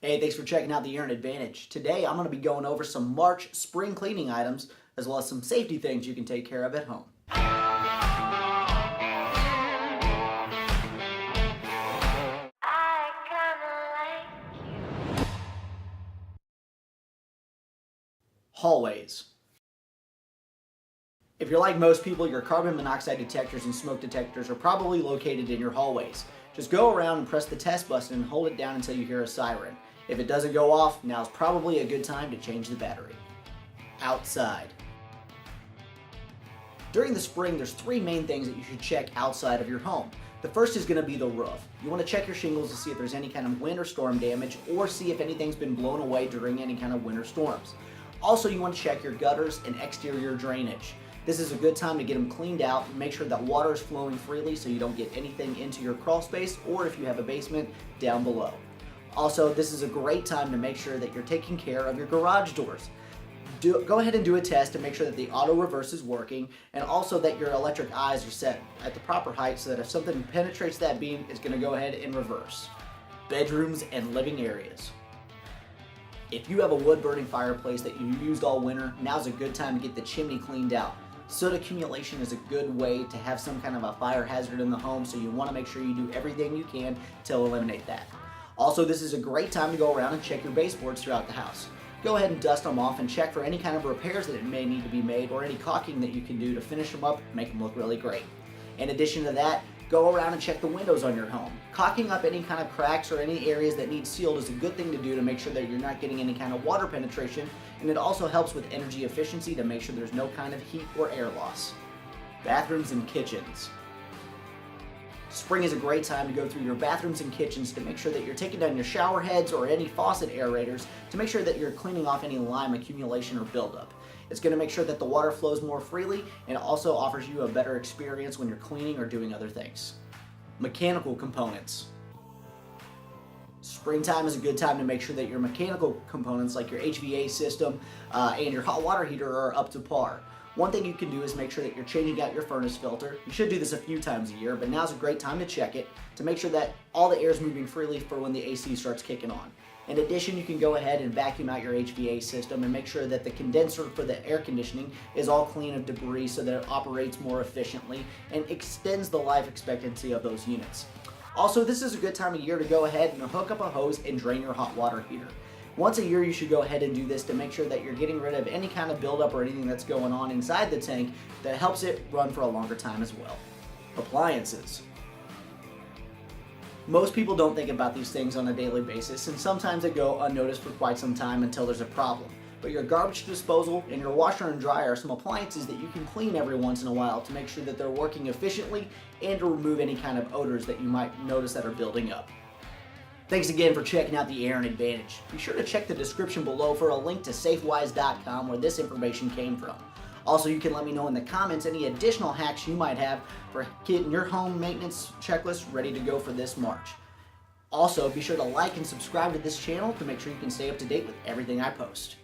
Hey, thanks for checking out the Air Advantage. Today I'm going to be going over some March spring cleaning items as well as some safety things you can take care of at home. Hallways. If you're like most people, your carbon monoxide detectors and smoke detectors are probably located in your hallways. Just go around and press the test button and hold it down until you hear a siren. If it doesn't go off, now's probably a good time to change the battery. Outside. During the spring, there's three main things that you should check outside of your home. The first is going to be the roof. You want to check your shingles to see if there's any kind of wind or storm damage, or see if anything's been blown away during any kind of winter storms. Also, you want to check your gutters and exterior drainage. This is a good time to get them cleaned out and make sure that water is flowing freely so you don't get anything into your crawl space, or if you have a basement, down below. Also, this is a great time to make sure that you're taking care of your garage doors. Go ahead and do a test to make sure that the auto reverse is working, and also that your electric eyes are set at the proper height so that if something penetrates that beam, it's going to go ahead and reverse. Bedrooms and living areas. If you have a wood burning fireplace that you used all winter, now's a good time to get the chimney cleaned out. Soot accumulation is a good way to have some kind of a fire hazard in the home, so you want to make sure you do everything you can to eliminate that. Also, this is a great time to go around and check your baseboards throughout the house. Go ahead and dust them off and check for any kind of repairs that may need to be made, or any caulking that you can do to finish them up and make them look really great. In addition to that, go around and check the windows on your home. Caulking up any kind of cracks or any areas that need sealed is a good thing to do to make sure that you're not getting any kind of water penetration, and it also helps with energy efficiency to make sure there's no kind of heat or air loss. Bathrooms and kitchens. Spring is a great time to go through your bathrooms and kitchens to make sure that you're taking down your shower heads or any faucet aerators to make sure that you're cleaning off any lime accumulation or buildup. It's going to make sure that the water flows more freely, and it also offers you a better experience when you're cleaning or doing other things. Mechanical components. Springtime is a good time to make sure that your mechanical components like your HVAC system and your hot water heater are up to par. One thing you can do is make sure that you're changing out your furnace filter. You should do this a few times a year, but now's a great time to check it to make sure that all the air is moving freely for when the AC starts kicking on. In addition, you can go ahead and vacuum out your HVAC system and make sure that the condenser for the air conditioning is all clean of debris so that it operates more efficiently and extends the life expectancy of those units. Also, this is a good time of year to go ahead and hook up a hose and drain your hot water heater. Once a year, you should go ahead and do this to make sure that you're getting rid of any kind of buildup or anything that's going on inside the tank that helps it run for a longer time as well. Appliances. Most people don't think about these things on a daily basis, and sometimes they go unnoticed for quite some time until there's a problem. But your garbage disposal and your washer and dryer are some appliances that you can clean every once in a while to make sure that they're working efficiently and to remove any kind of odors that you might notice that are building up. Thanks again for checking out the Air Advantage. Be sure to check the description below for a link to safewise.com where this information came from. Also, you can let me know in the comments any additional hacks you might have for getting your home maintenance checklist ready to go for this March. Also, be sure to like and subscribe to this channel to make sure you can stay up to date with everything I post.